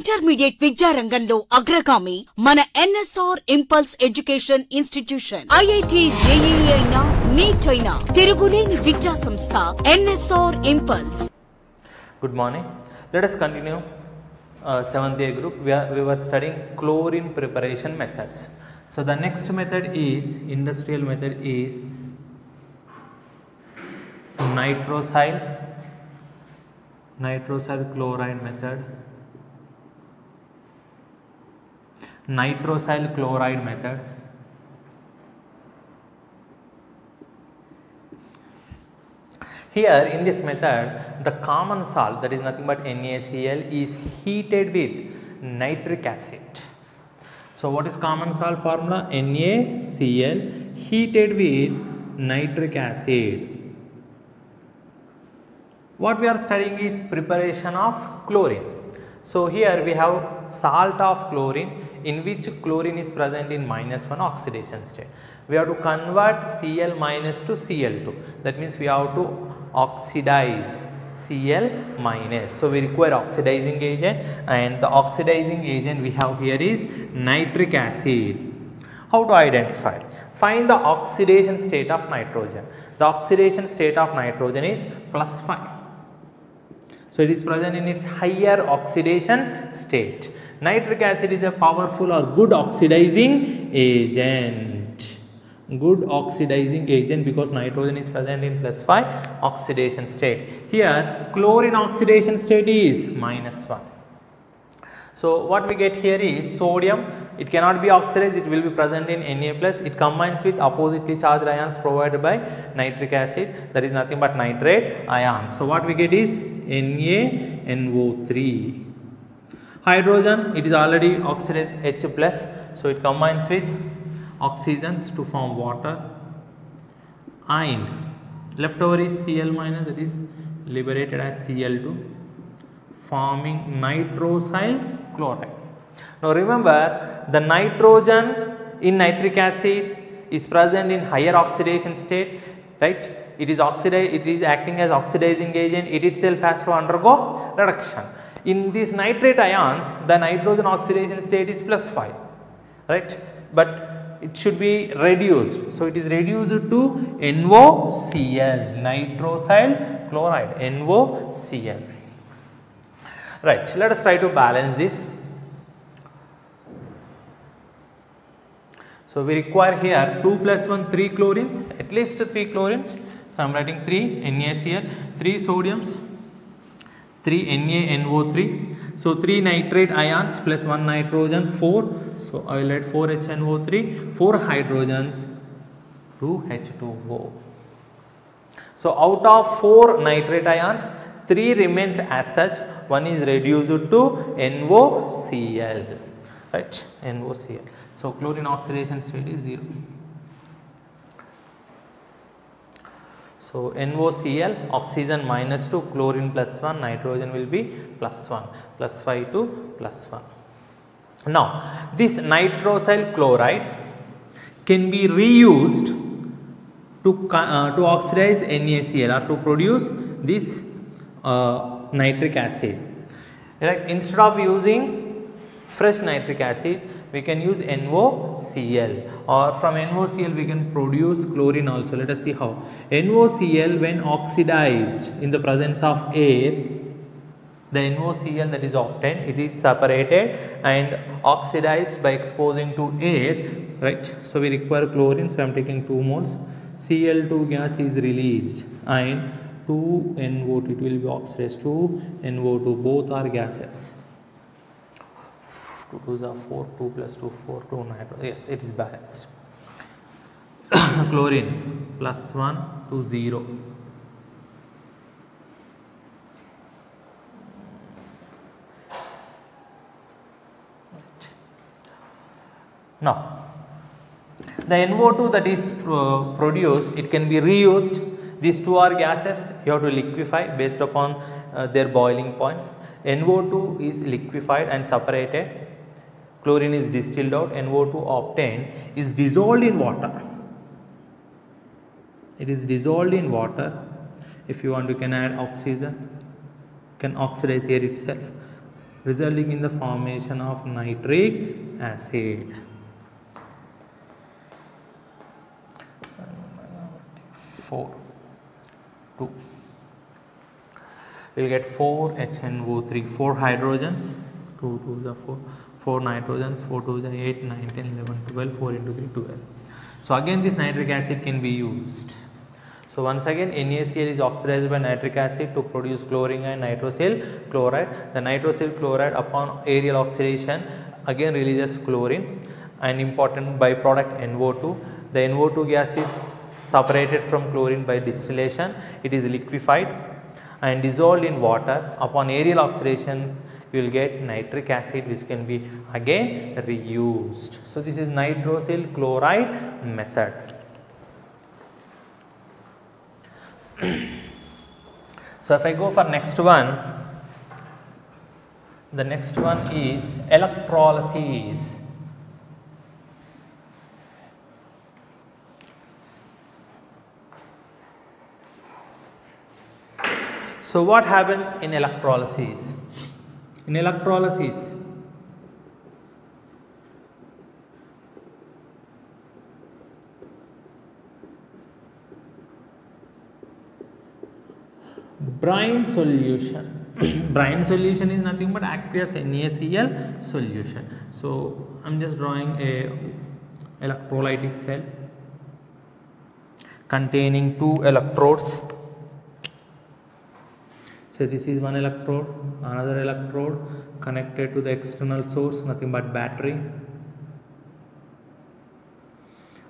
Intermediate విద్యారంగంలో అగ్రగామి మన NSR impulse education institution. IIT JEE అయినా నీట్ అయినా తిరుగులేని విద్యా సంస్థ NSR impulse. Good morning. Let us continue 7th A group. We were studying chlorine preparation methods. So the next method is industrial method is nitrosyl chloride method. Nitrosyl chloride method. Here in this method, the common salt, that is nothing but NaCl, is heated with nitric acid. So what is common salt formula? NaCl heated with nitric acid. What we are studying is preparation of chlorine. So here we have salt of chlorine, in which chlorine is present in -1 oxidation state. We have to convert Cl minus to Cl2. That means we have to oxidize Cl minus. So we require oxidizing agent, and the oxidizing agent we have here is nitric acid. How to identify? Find the oxidation state of nitrogen. The oxidation state of nitrogen is +5. So it is present in its higher oxidation state. Nitric acid is a powerful or good oxidizing agent. Good oxidizing agent because nitrogen is present in +5 oxidation state. Here chlorine oxidation state is -1. So what we get here is sodium. It cannot be oxidized, it will be present in Na+. It combines with oppositely charged ions provided by nitric acid, that is nothing but nitrate ions. So what we get is NaNO3. Hydrogen, it is already oxidized H+, so it combines with oxygens to form water, and leftover is Cl minus, that is liberated as Cl2, forming nitrosyl chloride. Now remember, the nitrogen in nitric acid is present in higher oxidation state, right? It is oxidized, it is acting as oxidizing agent, it itself has to undergo reduction. In these nitrate ions, the nitrogen oxidation state is +5, right? But it should be reduced. So it is reduced to NOCl, nitrosyl chloride, NOCl. Right, let us try to balance this. So we require here 2 + 1, 3 chlorines, at least 3 chlorines. So I am writing 3 NaCl, 3 sodiums, 3 NaNO3. So 3 nitrate ions plus 1 nitrogen, 4. So I will write 4 HNO3, 4 hydrogens, 2 H2O. So out of 4 nitrate ions, 3 remains as such, 1 is reduced to NOCl, right? NOCl. So chlorine oxidation state is 0. So NOCl, oxygen -2, chlorine +1, nitrogen will be +1, +5 to +1. Now this nitrosyl chloride can be reused to oxidize NaCl or to produce this nitric acid. Right? Instead of using fresh nitric acid, we can use NOCl, or from NOCl we can produce chlorine also. Let us see how. NOCl, when oxidized in the presence of air, the NOCl that is obtained, it is separated and oxidized by exposing to air, right? So we require chlorine, so I am taking 2 moles. Cl2 gas is released and 2NO2, it will be oxidized to NO2, both are gases. 2 2s are 4, 2 + 2 4, 2 nitrogen. Yes, it is balanced. Chlorine +1 to 0. Now the NO2 that is produced, it can be reused. These 2 are gases, you have to liquefy based upon their boiling points. NO2 is liquefied and separated, chlorine is distilled out, NO2 obtained is dissolved in water. It is dissolved in water. If you want, you can add oxygen, can oxidize air itself. resulting in the formation of nitric acid. 4, 2. We'll get 4 HNO3, 4 hydrogens, 2 2 is 4, 4 nitrogens, 4 2 is 8, 9, 10, 11, 12, 4 into 3, 12. So again this nitric acid can be used. So once again NaCl is oxidized by nitric acid to produce chlorine and nitrosyl chloride. The nitrosyl chloride upon aerial oxidation again releases chlorine, an important byproduct NO2. The NO2 gas is separated from chlorine by distillation. It is liquefied and dissolved in water. Upon aerial oxidations you will get nitric acid, which can be again reused. So this is nitrosyl chloride method. So if I go for next one, the next one is electrolysis. So what happens in electrolysis? In electrolysis, brine solution. Brine solution is nothing but aqueous NaCl solution. So I am just drawing a electrolytic cell containing 2 electrodes. So this is one electrode, another electrode connected to the external source, nothing but battery.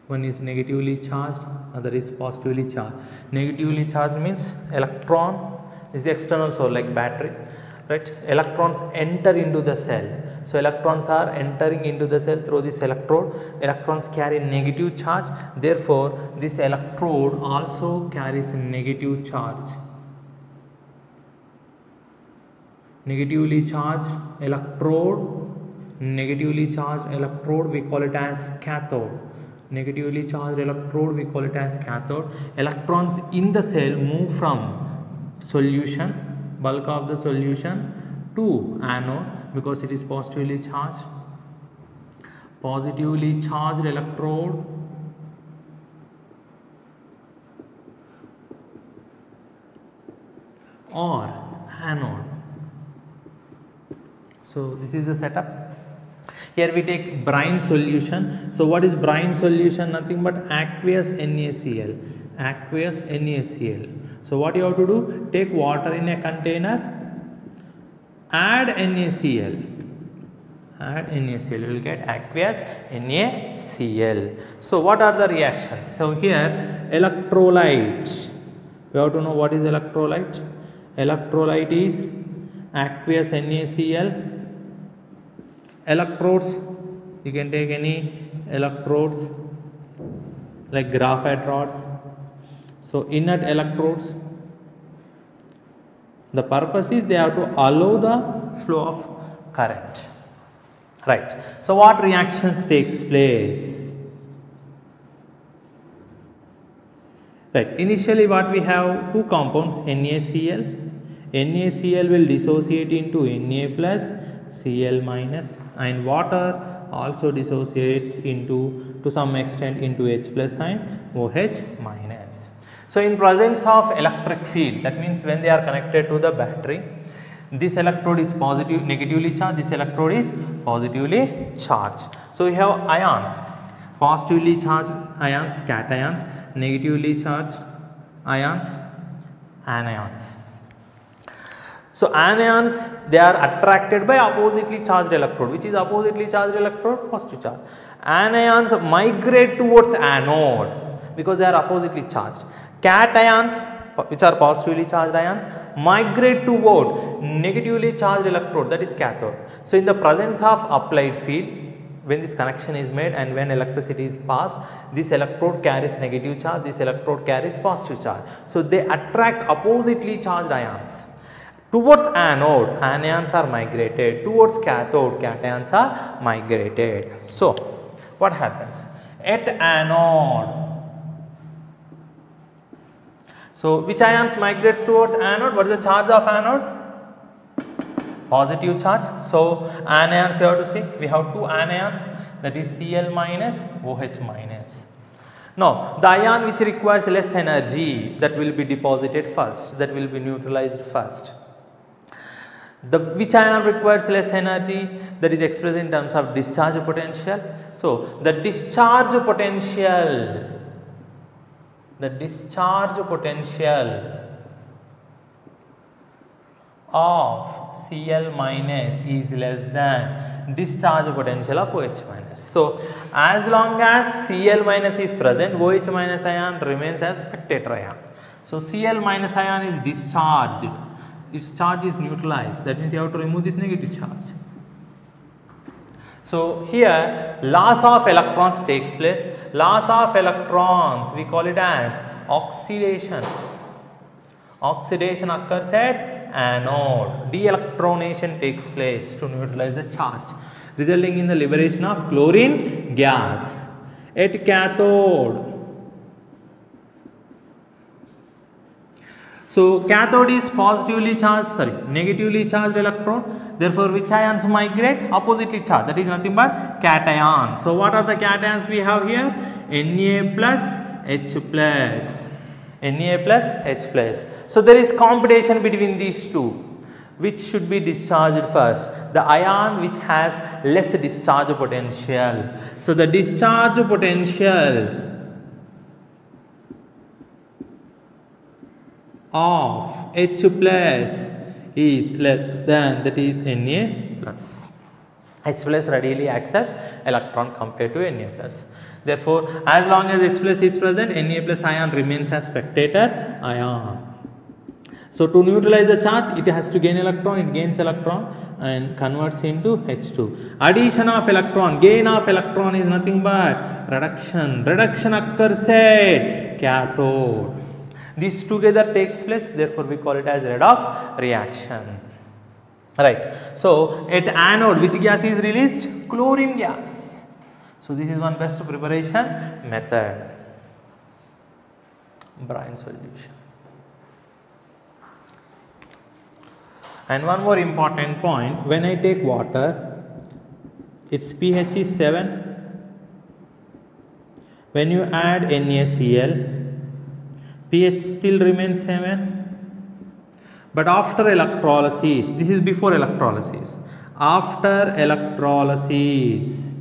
One is negatively charged, other is positively charged. Negatively charged means electron is the external source like battery, right? Electrons enter into the cell. So electrons are entering into the cell through this electrode. Electrons carry negative charge, therefore this electrode also carries a negative charge. Negatively charged electrode we call it as cathode. Negatively charged electrode we call it as cathode. Electrons in the cell move from solution, bulk of the solution, to anode because it is positively charged. Positively charged electrode or anode. So this is the setup. Here we take brine solution. So what is brine solution? Nothing but aqueous NaCl. Aqueous NaCl. So what you have to do? Take water in a container, add NaCl. Add NaCl. You will get aqueous NaCl. So what are the reactions? So here electrolyte. You have to know what is electrolyte. Electrolyte is aqueous NaCl. Electrodes, you can take any electrodes like graphite rods. So inert electrodes, the purpose is they have to allow the flow of current, right? So what reactions takes place? Right, initially what we have 2 compounds NaCl. NaCl will dissociate into Na plus Cl minus, and water also dissociates into to some extent into H plus and OH minus. So in presence of electric field, that means when they are connected to the battery, this electrode is negatively charged, this electrode is positively charged. So we have ions, positively charged ions, cations, negatively charged ions, anions. So anions, they are attracted by oppositely charged electrode. Which is oppositely charged electrode? Positive charge. Anions migrate towards anode because they are oppositely charged. Cations, which are positively charged ions, migrate toward negatively charged electrode, that is cathode. So in the presence of applied field, when this connection is made and when electricity is passed, this electrode carries negative charge, this electrode carries positive charge. So they attract oppositely charged ions. Towards anode, anions are migrated. Towards cathode, cations are migrated. So what happens? At anode, so which ions migrates towards anode? What is the charge of anode? positive charge. So anions you have to see, we have two anions, that is Cl minus OH minus. Now the ion which requires less energy, that will be deposited first, that will be neutralized first. The which ion requires less energy, that is expressed in terms of discharge potential. So the discharge potential of Cl minus is less than discharge potential of OH minus. So as long as Cl minus is present, OH minus ion remains as spectator ion. So Cl minus ion is discharged, its charge is neutralized, that means you have to remove this negative charge. So here loss of electrons takes place. Loss of electrons, we call it as oxidation. Oxidation occurs at anode. De-electronation takes place to neutralize the charge, resulting in the liberation of chlorine gas. At cathode, so cathode is negatively charged electron. Therefore, which ions migrate? Oppositely charged, that is nothing but cation. So what are the cations we have here? Na plus H plus. Na plus H plus. So there is competition between these two. Which should be discharged first? The ion which has less discharge potential. So the discharge potential of H plus is less than, that is Na plus. H plus readily accepts electron compared to Na plus. Therefore, as long as H plus is present, Na plus ion remains as spectator ion. So to neutralize the charge, it has to gain electron, it gains electron and converts into H2. Addition of electron, gain of electron is nothing but reduction. Reduction occurs at cathode. These together takes place, therefore we call it as redox reaction. Right. So at anode, which gas is released? Chlorine gas. So this is one best preparation method. Brine solution. And one more important point, when I take water, its pH is 7. When you add NaCl, pH still remains 7. But after electrolysis, this is before electrolysis. After electrolysis,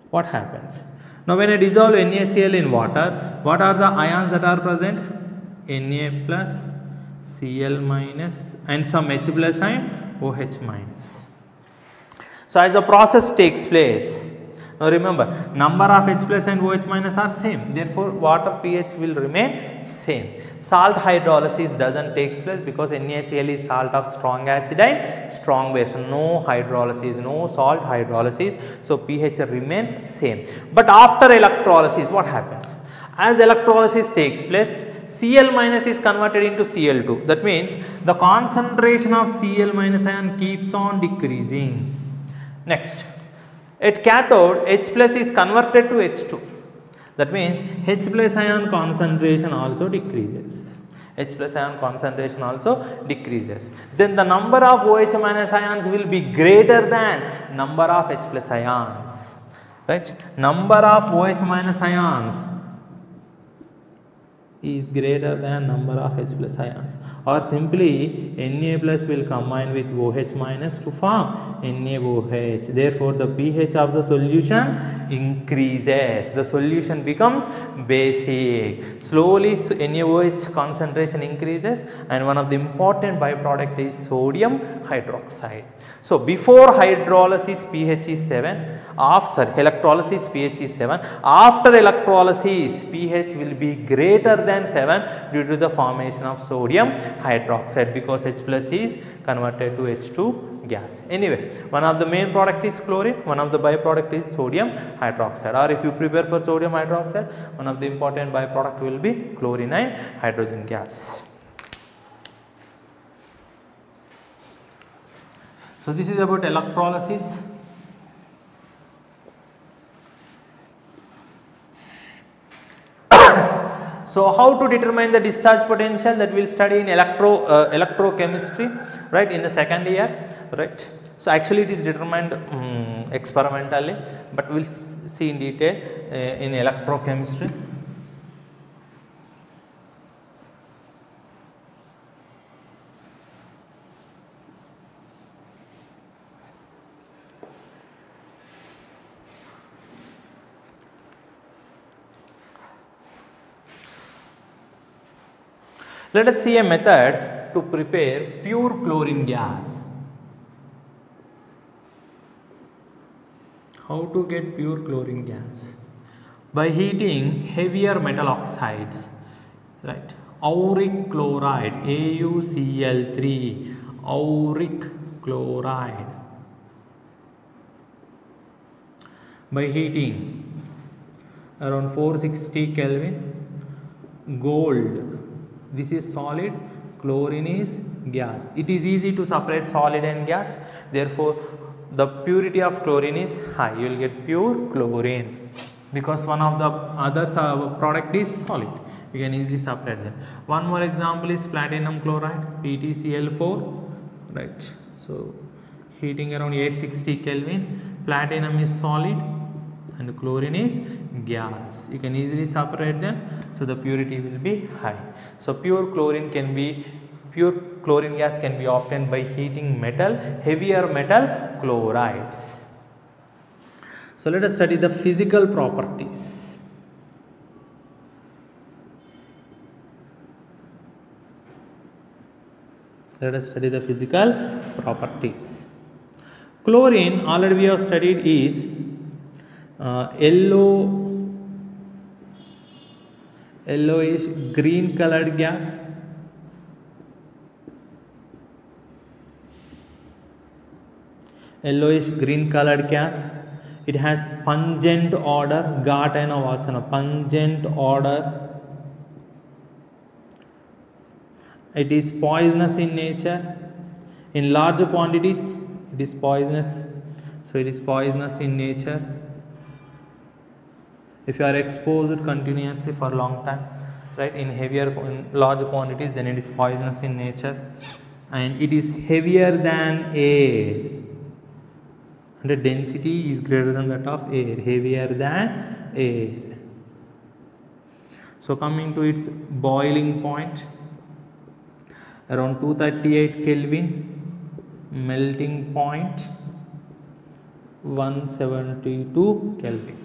what happens? Now when I dissolve NaCl in water, what are the ions that are present? Na plus, Cl minus and some H plus and OH minus. So as the process takes place, now remember, number of H plus and OH minus are same, therefore water pH will remain same. Salt hydrolysis doesn't take place because NaCl is salt of strong acid and strong base. No hydrolysis, no salt hydrolysis, so pH remains same. But after electrolysis, what happens? As electrolysis takes place, Cl minus is converted into Cl2. That means the concentration of Cl minus ion keeps on decreasing. Next, at cathode, H plus is converted to H2. That means H plus ion concentration also decreases. H plus ion concentration also decreases. Then the number of OH minus ions will be greater than number of H plus ions. Right? Number of OH minus ions is greater than number of H plus ions, or simply Na plus will combine with OH minus to form NaOH. Therefore, the pH of the solution increases. The solution becomes basic. Slowly NaOH concentration increases, and one of the important byproduct is sodium hydroxide. So before hydrolysis pH is 7, after electrolysis pH is 7, after electrolysis pH will be greater than 7 due to the formation of sodium hydroxide, because H plus is converted to H2 gas. Anyway, one of the main product is chlorine, one of the byproduct is sodium hydroxide, or if you prepare for sodium hydroxide, one of the important byproduct will be chlorine and hydrogen gas. So this is about electrolysis. So how to determine the discharge potential, that we will study in electrochemistry, right, in the second year, right. So actually it is determined experimentally, but we will see in detail in electrochemistry. Let us see a method to prepare pure chlorine gas. How to get pure chlorine gas? By heating heavier metal oxides, right? Auric chloride, AuCl3, auric chloride. By heating around 460 Kelvin, gold. This is solid, chlorine is gas. It is easy to separate solid and gas, therefore the purity of chlorine is high. You will get pure chlorine because one of the other product is solid. You can easily separate them. One more example is platinum chloride, PtCl4, right. So heating around 860 Kelvin, platinum is solid and chlorine is gas. You can easily separate them, so the purity will be high. So pure chlorine gas can be obtained by heating heavier metal chlorides. So let us study the physical properties. Let us study the physical properties. Chlorine, already we have studied, is yellowish green colored gas. Yellowish green colored gas. It has pungent odor, gatana vasana, pungent odor. It is poisonous in nature. In large quantities, it is poisonous. So it is poisonous in nature. If you are exposed continuously for a long time, right, in large quantities, then it is poisonous in nature. And it is heavier than air. And the density is greater than that of air, heavier than air. So coming to its boiling point, around 238 Kelvin, melting point 172 Kelvin.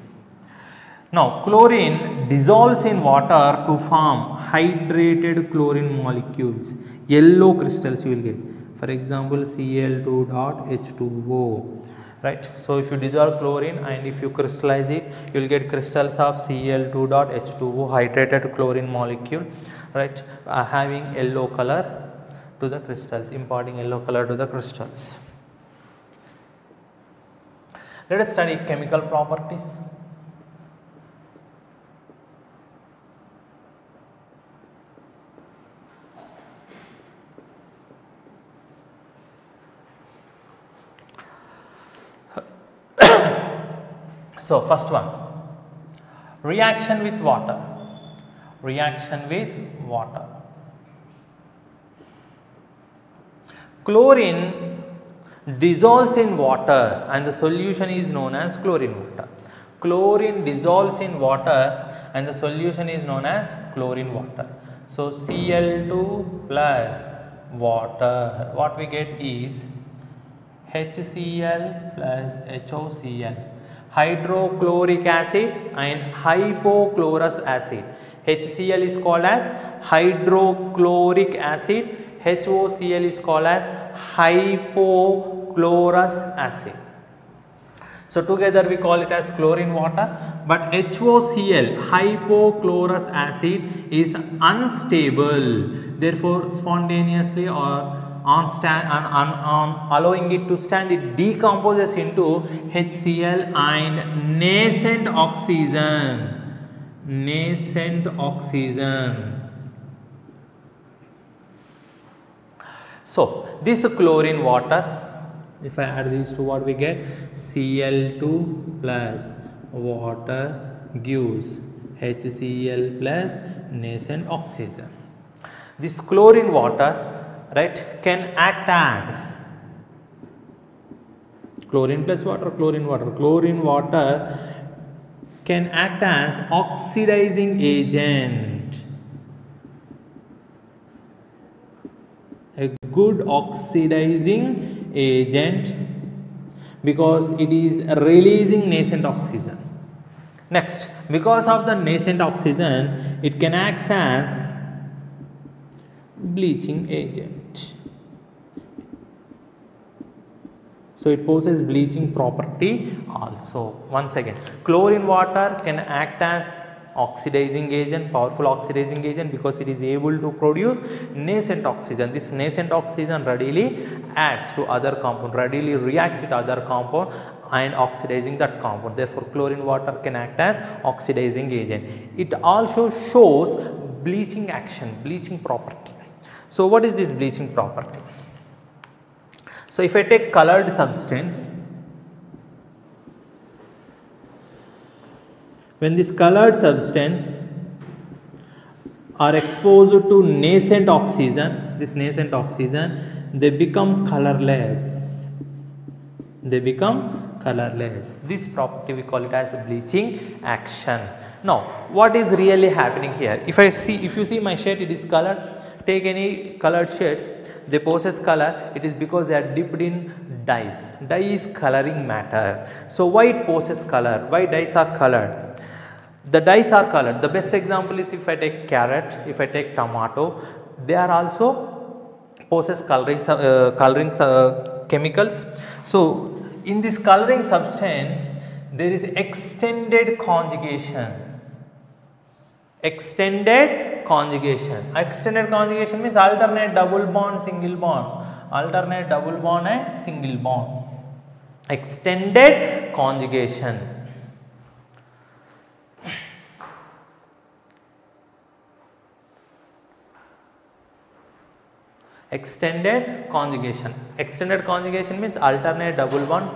Now chlorine dissolves in water to form hydrated chlorine molecules, yellow crystals you will get. For example, Cl2.H2O. Right. So if you dissolve chlorine and if you crystallize it, you will get crystals of Cl2.H2O, hydrated chlorine molecule, right, having yellow color to the crystals, imparting yellow color to the crystals. Let us study chemical properties. So first one, reaction with water. Reaction with water. Chlorine dissolves in water and the solution is known as chlorine water. Chlorine dissolves in water and the solution is known as chlorine water. So Cl2 plus water, what we get is HCl plus HOCl, hydrochloric acid and hypochlorous acid. HCl is called as hydrochloric acid, HOCl is called as hypochlorous acid. So together we call it as chlorine water, but HOCl, hypochlorous acid, is unstable. Therefore spontaneously or on allowing it to stand, it decomposes into HCl and nascent oxygen. Nascent oxygen. So this chlorine water, if I add these two, what we get? Cl2 plus water gives HCl plus nascent oxygen. This chlorine water, right, can act as chlorine plus water, chlorine water. Chlorine water can act as oxidizing agent. A good oxidizing agent because it is releasing nascent oxygen. Next, because of the nascent oxygen, it can act as bleaching agent. So it possesses bleaching property also. Once again, chlorine water can act as oxidizing agent, powerful oxidizing agent, because it is able to produce nascent oxygen. This nascent oxygen readily adds to other compound, readily reacts with other compound and oxidizing that compound. Therefore, chlorine water can act as oxidizing agent. It also shows bleaching action, bleaching property. So what is this bleaching property? So if I take colored substance, when this colored substance are exposed to nascent oxygen, this nascent oxygen, they become colorless. They become colorless. This property we call it as bleaching action. Now, what is really happening here? If you see my shade, it is colored. Take any colored shades, they possess color. It is because they are dipped in dyes. Dye is coloring matter. So why it possesses color? Why dyes are colored? The dyes are colored. The best example is if I take carrot, if I take tomato, they are also possess coloring chemicals. So in this coloring substance, there is extended conjugation. Extended conjugation. Extended conjugation means alternate double bond, single bond. Alternate double bond and single bond. Extended conjugation. Extended conjugation. Extended conjugation means alternate double bond,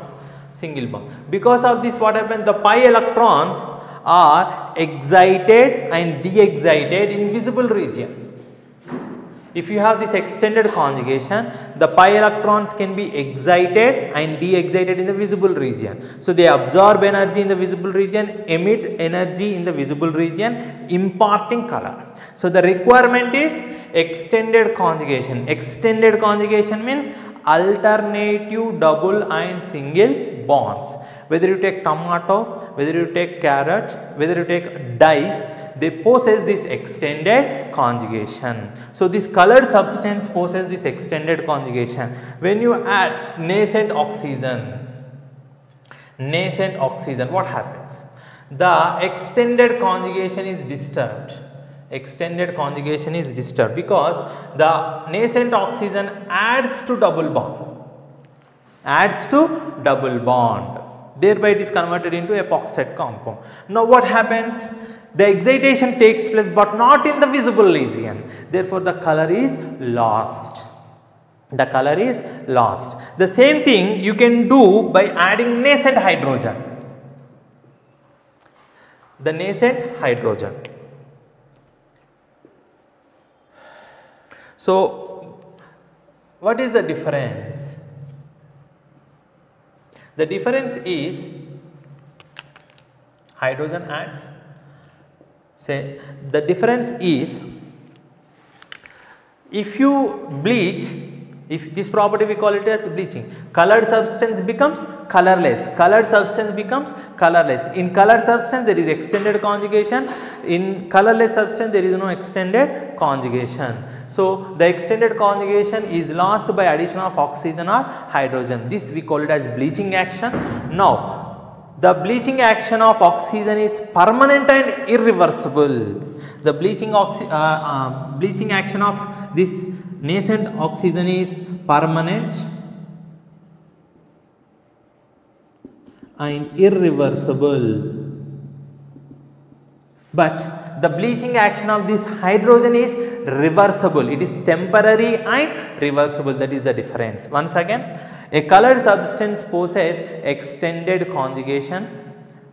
single bond. Because of this, what happens? The pi electrons are excited and de-excited in visible region. If you have this extended conjugation, the pi electrons can be excited and de-excited in the visible region. So they absorb energy in the visible region, emit energy in the visible region, imparting color. So the requirement is extended conjugation. Extended conjugation means alternative double and single bonds. Whether you take tomato, whether you take carrot, whether you take dyes, they possess this extended conjugation. So this colored substance possesses this extended conjugation. When you add nascent oxygen, what happens? The extended conjugation is disturbed. Extended conjugation is disturbed because the nascent oxygen adds to double bond. Adds to double bond. Thereby it is converted into epoxide compound. Now what happens? The excitation takes place but not in the visible region. Therefore the color is lost. The color is lost. The same thing you can do by adding nascent hydrogen. The nascent hydrogen. So what is the difference? The difference is hydrogen adds, say the difference is if you bleach, if this property we call it as bleaching, colored substance becomes colorless, colored substance becomes colorless. In colored substance there is extended conjugation, in colorless substance there is no extended conjugation. So the extended conjugation is lost by addition of oxygen or hydrogen. This we call it as bleaching action. Now the bleaching action of oxygen is permanent and irreversible. The bleaching action of this nascent oxygen is permanent and irreversible. But the bleaching action of this hydrogen is reversible. It is temporary and reversible. That is the difference. Once again, a colored substance possesses extended conjugation.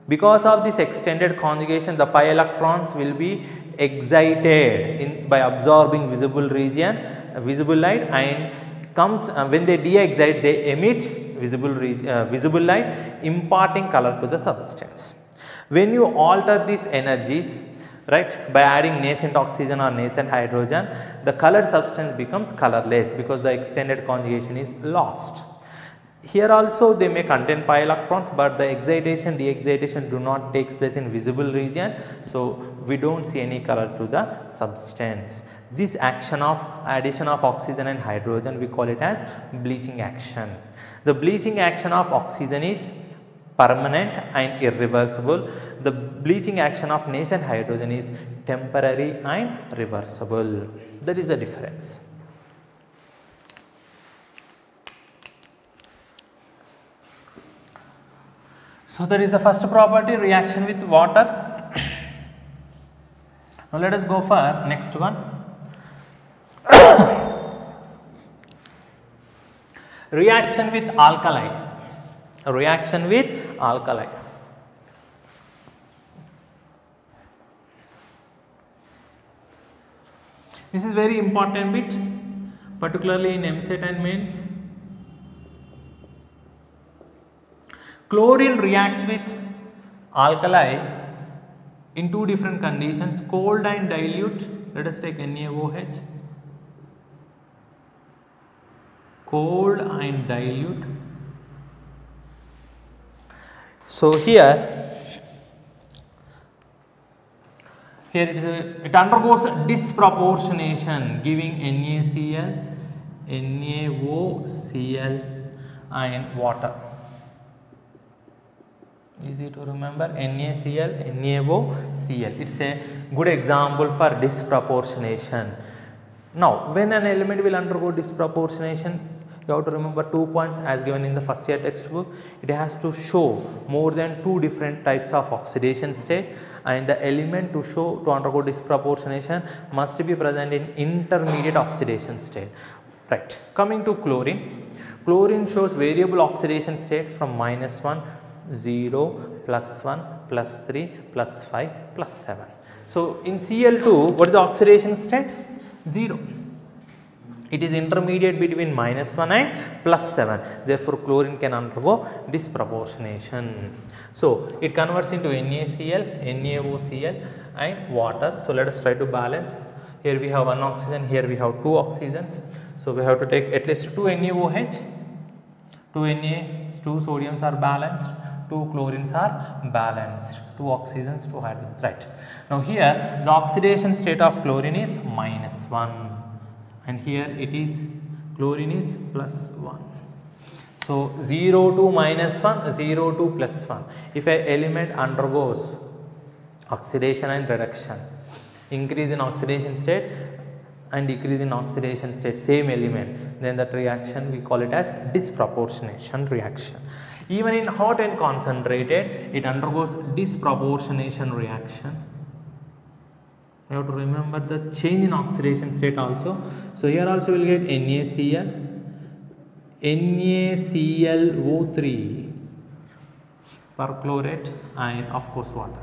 Because of this extended conjugation, the pi electrons will be excited by absorbing visible light, and comes when they de-excite, they emit visible light, imparting color to the substance. When you alter these energies, right, by adding nascent oxygen or nascent hydrogen, the colored substance becomes colorless because the extended conjugation is lost. Here also they may contain pi electrons, but the excitation de-excitation do not take place in visible region, so we do not see any color to the substance. This action of addition of oxygen and hydrogen, we call it as bleaching action. The bleaching action of oxygen is permanent and irreversible. The bleaching action of nascent hydrogen is temporary and reversible. That is the difference. So that is the first property, reaction with water. Now let us go for next one. Reaction with alkali. Reaction with alkali. This is very important bit, particularly in EAMCET and mains. Chlorine reacts with alkali in two different conditions, cold and dilute. Let us take NaOH. Cold and dilute. So here it undergoes disproportionation, giving NaCl, NaOCl and water. Easy to remember, NaCl, NaOCl. It's a good example for disproportionation. Now, when an element will undergo disproportionation, you have to remember 2 points as given in the first year textbook. It has to show more than 2 different types of oxidation state, and the element to undergo disproportionation must be present in intermediate oxidation state. Right. Coming to chlorine. Chlorine shows variable oxidation state from -1, 0, +1, +3, +5, +7. So in Cl2, what is the oxidation state? 0. It is intermediate between -1 and +7. Therefore, chlorine can undergo disproportionation. So it converts into NaCl, NaOCl and water. So let us try to balance. Here we have 1 oxygen, here we have 2 oxygens. So we have to take at least 2 NaOH, 2 sodiums are balanced, 2 chlorines are balanced, 2 oxygens, 2 hydrogens, right. Now here the oxidation state of chlorine is -1 and here it is chlorine is +1. So 0 to -1, 0 to +1. If an element undergoes oxidation and reduction, increase in oxidation state and decrease in oxidation state, same element, then that reaction we call it as disproportionation reaction. Even in hot and concentrated, it undergoes disproportionation reaction. You have to remember the change in oxidation state also. So here also we will get NaCl, NaClO3 perchlorate and of course water.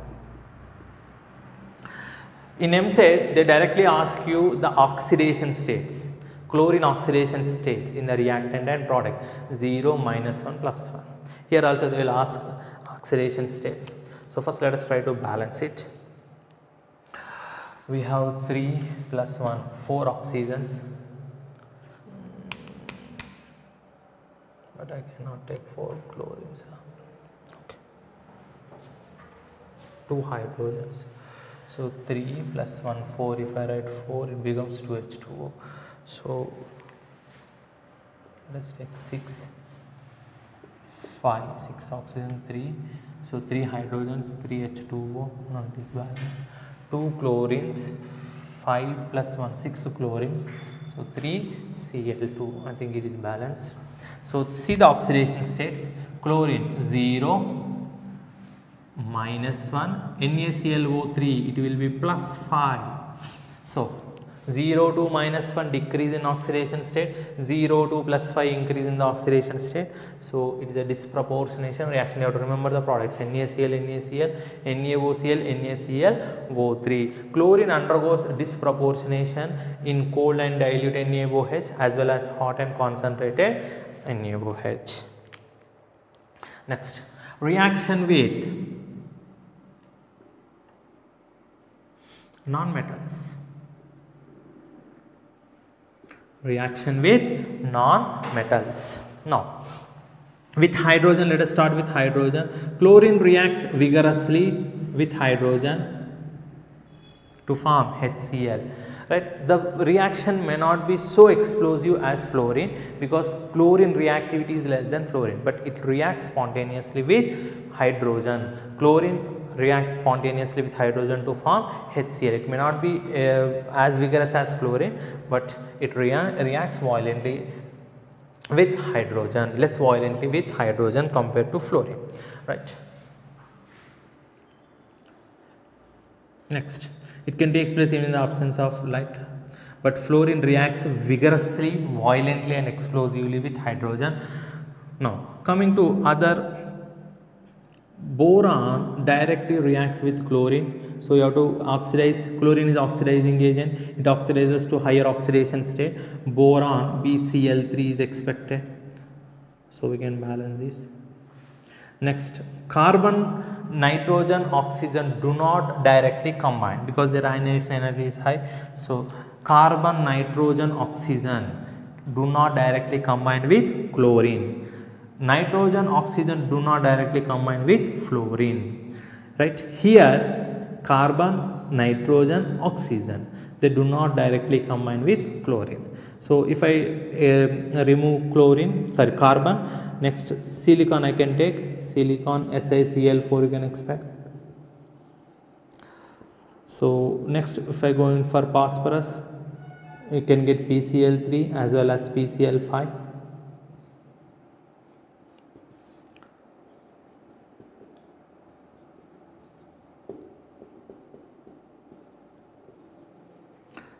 In EAMCET, they directly ask you the oxidation states, chlorine oxidation states in the reactant and product, 0, -1, +1. Here also they will ask oxidation states. So first let us try to balance it. We have 3 + 1, 4 oxygens, but I cannot take 4 chlorines. Okay. 2 hydrogens. So 3 + 1, 4. If I write 4, it becomes 2H2O. So let's take 6, 5, 6 oxygen, 3. So 3 hydrogens, 3 H2O. Now it is balanced. 2 chlorines, 5 + 1, 6 chlorines. So 3 Cl2. I think it is balanced. So see the oxidation states. Chlorine 0, -1, NaClO3 it will be +5. So 0 to -1 decrease in oxidation state, 0 to +5 increase in the oxidation state. So it is a disproportionation reaction. You have to remember the products NaCl, NaCl, NaOCl, NaClO3. Chlorine undergoes disproportionation in cold and dilute NaOH as well as hot and concentrated NaOH. Next, reaction with non-metals. Reaction with non-metals. Now, with hydrogen, let us start with hydrogen. Chlorine reacts vigorously with hydrogen to form HCl. Right? The reaction may not be so explosive as fluorine because chlorine reactivity is less than fluorine, but it reacts spontaneously with hydrogen. Chlorine reacts spontaneously with hydrogen to form HCl. It may not be as vigorous as fluorine, but it reacts violently with hydrogen, less violently with hydrogen compared to fluorine. Right. Next, it can take place even in the absence of light, but fluorine reacts vigorously, violently and explosively with hydrogen. Now, coming to other, boron directly reacts with chlorine. So you have to oxidize. Chlorine is oxidizing agent. It oxidizes to higher oxidation state. Boron BCl3 is expected. So we can balance this. Next, carbon, nitrogen, oxygen do not directly combine because their ionization energy is high. So carbon, nitrogen, oxygen do not directly combine with chlorine. Nitrogen, oxygen do not directly combine with fluorine. Right? Here, carbon, nitrogen, oxygen, they do not directly combine with chlorine. So if I remove carbon, next silicon I can take, silicon SiCl4 you can expect. So next, if I go in for phosphorus, you can get PCl3 as well as PCl5.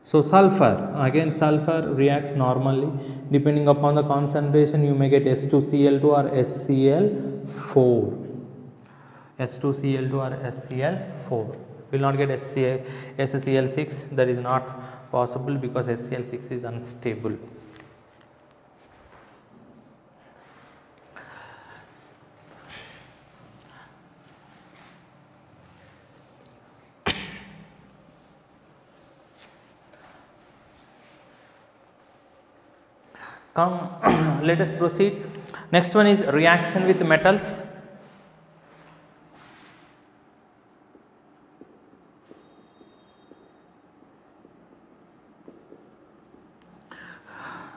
So sulfur, again sulfur reacts normally. Depending upon the concentration, you may get S2Cl2 or SCl4. S2Cl2 or SCl4. Will not get SCl6. That is not possible because SCl6 is unstable. Come, let us proceed. Next one is reaction with metals.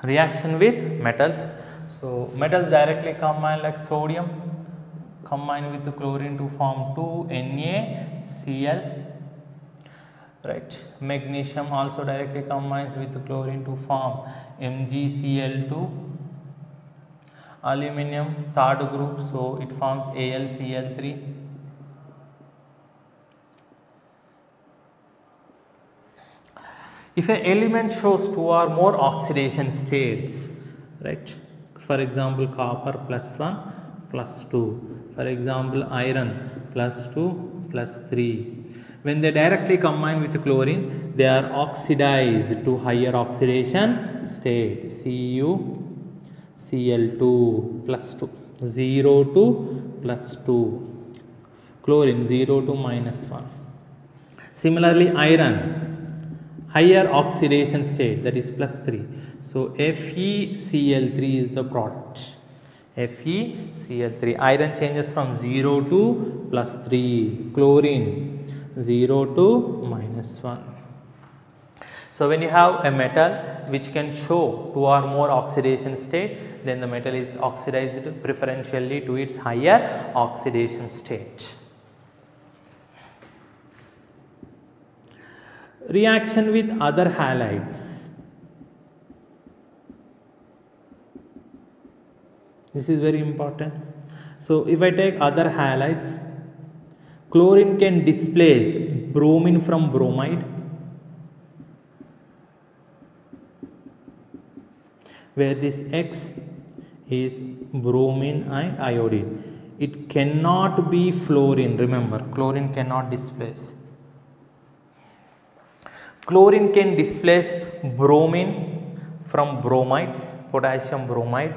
Reaction with metals. So metals directly combine, like sodium combine with the chlorine to form 2NaCl. Right. Magnesium also directly combines with the chlorine to form MgCl2. Aluminium, third group, so it forms AlCl3. If an element shows 2 or more oxidation states, right? For example, copper +1 +2. For example, iron +2 +3. When they directly combine with chlorine, they are oxidized to higher oxidation state, CuCl2 +2, 0 to +2, chlorine 0 to -1. Similarly, iron, higher oxidation state, that is +3. So FeCl3 is the product. FeCl3. Iron changes from 0 to +3. Chlorine 0 to -1. So when you have a metal which can show 2 or more oxidation state, then the metal is oxidized preferentially to its higher oxidation state. Reaction with other halides. This is very important. So if I take other halides, chlorine can displace bromine from bromide. where this X is bromine and iodine. It cannot be fluorine. Remember, chlorine cannot displace. Chlorine can displace bromine from bromides, potassium bromide,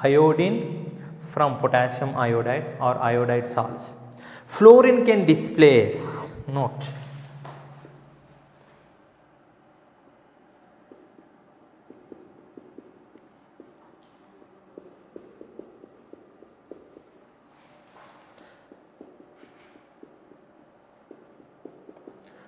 iodine from potassium iodide or iodide salts. Fluorine can displace, note.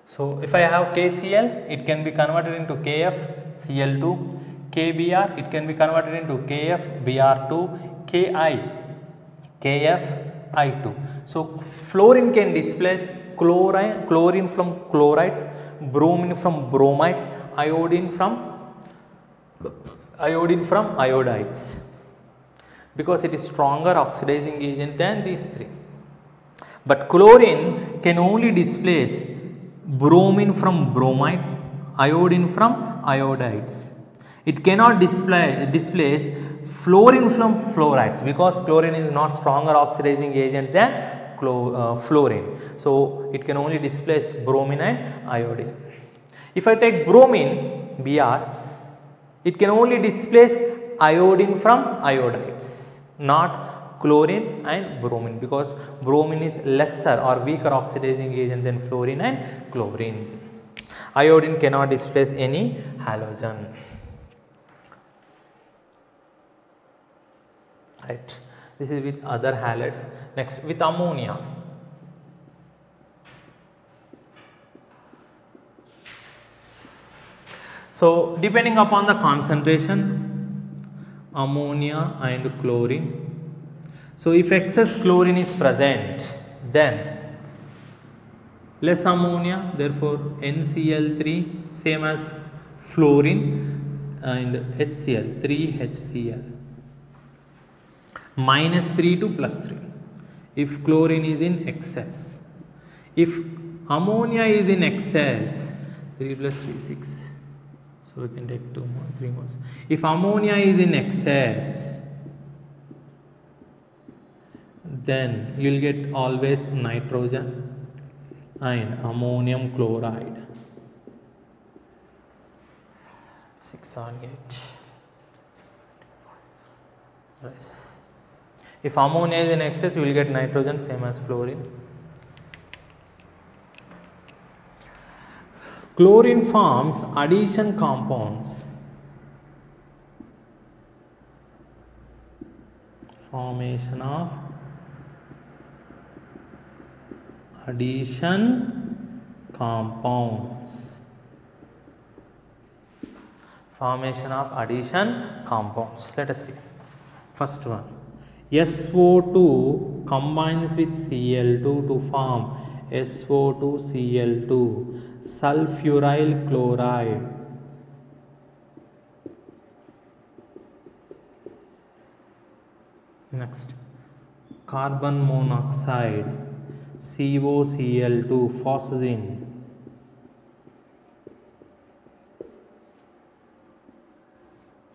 So, if I have KCl, it can be converted into KfCl2, KBr, it can be converted into KfBr2, Ki, KfI2. So, fluorine can displace chlorine from chlorides, bromine from bromides, iodine from iodides, because it is stronger oxidizing agent than these three. But chlorine can only displace bromine from bromides, iodine from iodides. It cannot displace fluorine from fluorides, because chlorine is not stronger oxidizing agent than fluorine. So, it can only displace bromine and iodine. If I take bromine, Br, it can only displace iodine from iodides, not chlorine and bromine, because bromine is lesser or weaker oxidizing agent than fluorine and chlorine. Iodine cannot displace any halogen. Right. This is with other halides. Next, with ammonia. So, depending upon the concentration, ammonia and chlorine. So, if excess chlorine is present, then less ammonia, therefore NCl3 same as fluorine and HCl, 3HCl, -3 to +3 if chlorine is in excess. If ammonia is in excess, 3 plus 3 6, so we can take 2 more, 3 more. If ammonia is in excess, then you will get always nitrogen and ammonium chloride. 6 on 8. Yes. If ammonia is in excess, you will get nitrogen same as fluorine. Chlorine forms addition compounds. Formation of addition compounds. Formation of addition compounds. Let us see. First one, SO2 combines with Cl2 to form SO2Cl2, sulfuryl chloride. Next, carbon monoxide, COCl2, phosgene.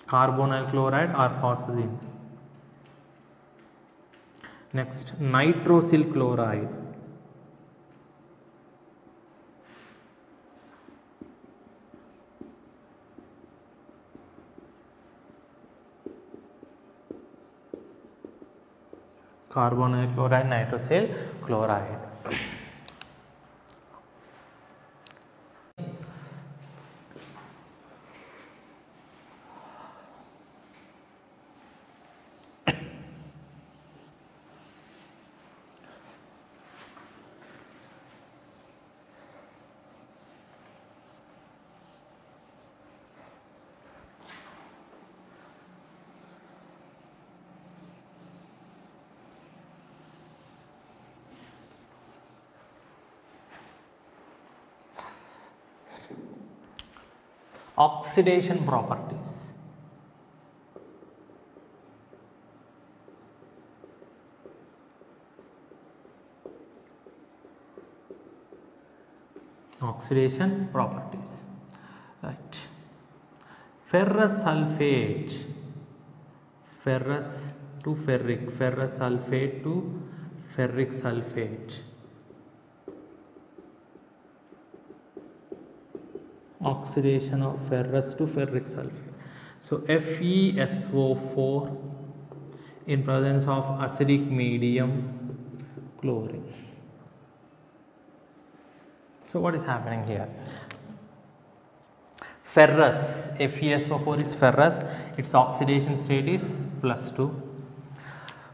Carbonyl chloride or phosgene. Next, nitrosyl chloride. Carbonyl chloride, nitrosyl chloride. Oxidation properties. Oxidation properties. Right. Ferrous sulfate ferrous to ferric, ferrous sulfate to ferric sulfate, oxidation of ferrous to ferric sulfate. So FeSO4 in presence of acidic medium chlorine. So what is happening here? Ferrous, FeSO4 is ferrous, its oxidation state is +2,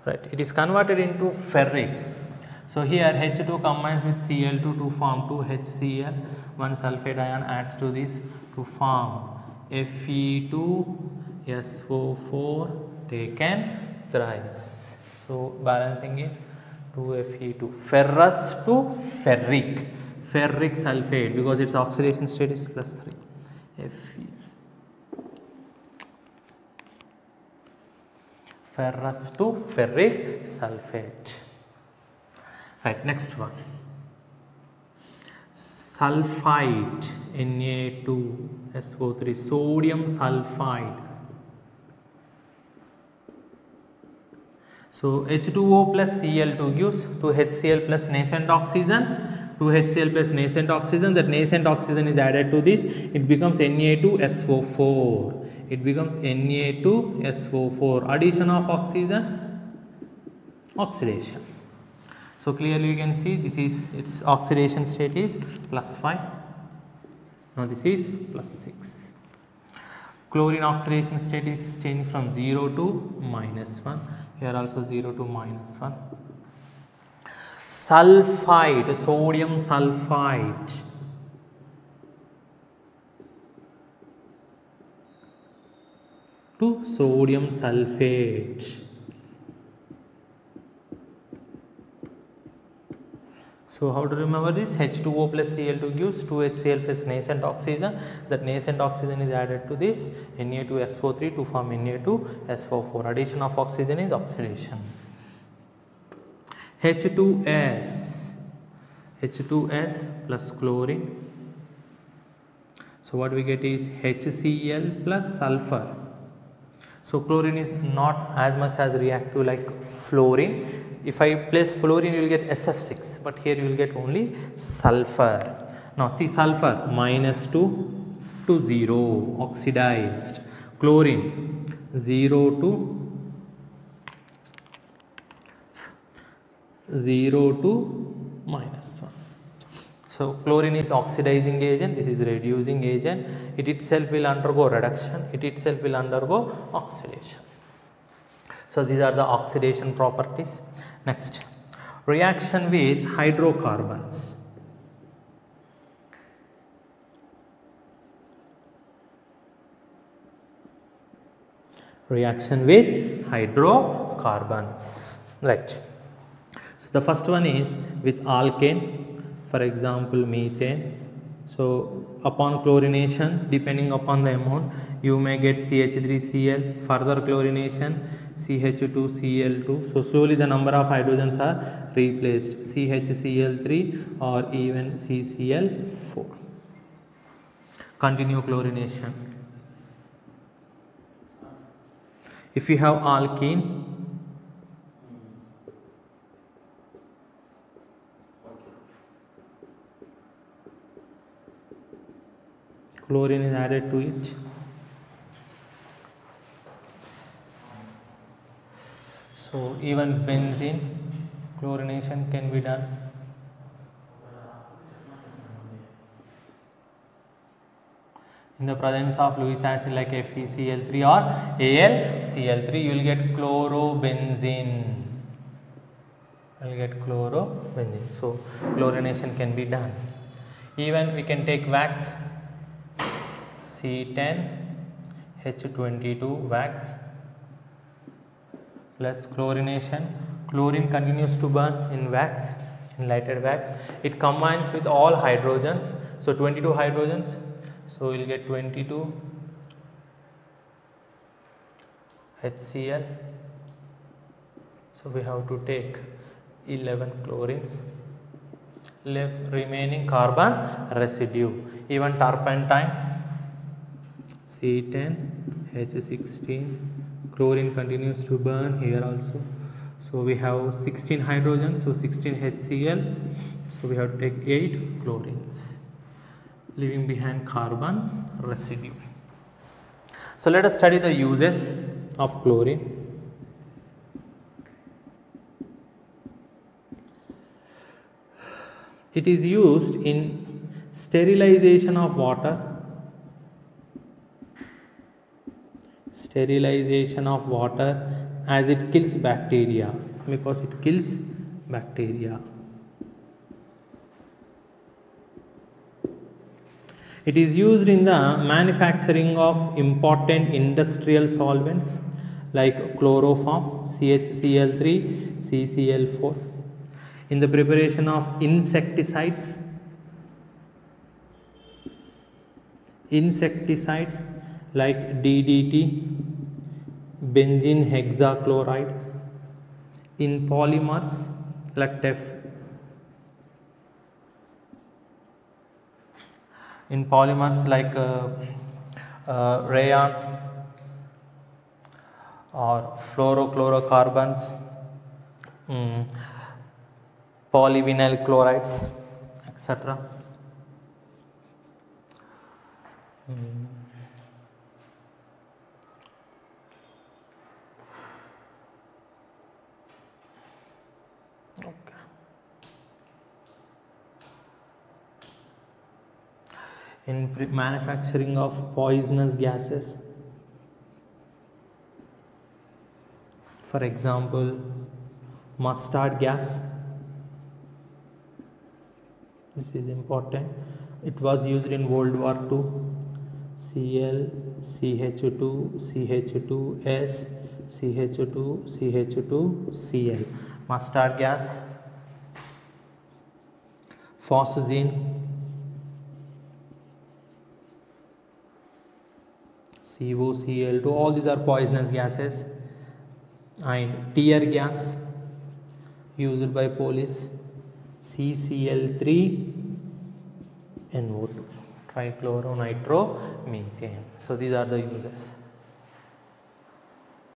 right? It is converted into ferric. So here H2 combines with Cl2 to form 2HCl, one sulfate ion adds to this to form Fe2SO4 taken thrice. So balancing it, 2Fe2, ferrous to ferric, ferric sulfate, because its oxidation state is +3. Fe, ferrous to ferric sulfate. Right, next one, sulfide, Na2SO3, sodium sulfide. So H2O plus Cl2 gives 2HCl plus nascent oxygen, 2HCl plus nascent oxygen. That nascent oxygen is added to this, it becomes Na2SO4. It becomes Na2SO4. Addition of oxygen, oxidation. So clearly you can see this is its oxidation state is +5. Now this is +6. Chlorine oxidation state is changing from 0 to -1. Here also 0 to -1. Sulfide, sodium sulfide. To sodium sulfate. So how to remember this? H2O plus Cl2 gives 2HCl plus nascent oxygen. That nascent oxygen is added to this Na2SO3 to form Na2SO4. Addition of oxygen is oxidation. H2S plus chlorine. So what we get is HCl plus sulfur. So chlorine is not as much as reactive like fluorine. If I place fluorine, you will get SF6, but here you will get only sulfur. Now see sulfur, -2 to 0, oxidized. Chlorine, 0 to -1. So chlorine is oxidizing agent, this is reducing agent. It itself will undergo reduction, it itself will undergo oxidation. So these are the oxidation properties. Next, reaction with hydrocarbons. Reaction with hydrocarbons, right? So the first one is with alkane, for example methane. So upon chlorination, depending upon the amount, you may get CH3Cl, further chlorination CH2Cl2. So slowly the number of hydrogens are replaced, CHCl3 or even CCl4. Continue chlorination. If you have alkene, chlorine is added to it. So even benzene chlorination can be done. In the presence of Lewis acid like FeCl3 or AlCl3, you will get chlorobenzene. You will get chlorobenzene. So chlorination can be done. Even we can take wax, C10H22 wax plus chlorination. Chlorine continues to burn in wax, in lighted wax. It combines with all hydrogens. So 22 hydrogens. So we will get 22 HCl. So we have to take 11 chlorines, left remaining carbon residue. Even turpentine, C10H16 chlorine continues to burn here also. So we have 16 hydrogen, so 16 HCl, so we have to take 8 chlorines, leaving behind carbon residue. So let us study the uses of chlorine. It is used in sterilization of water, as it kills bacteria, because it kills bacteria. It is used in the manufacturing of important industrial solvents like chloroform, CHCl3, CCl4. In the preparation of insecticides like DDT, benzene hexachloride. In polymers like TEF. In polymers like rayon or fluorochlorocarbons, polyvinyl chlorides, etc. In manufacturing of poisonous gases, for example, mustard gas. This is important. It was used in World War II. Cl, CH2, CH2S, CH2, CH2, Cl. Mustard gas. Phosgene, COCl2, all these are poisonous gases. And tear gas used by police, CCl3NO2, trichloronitromethane. So these are the uses.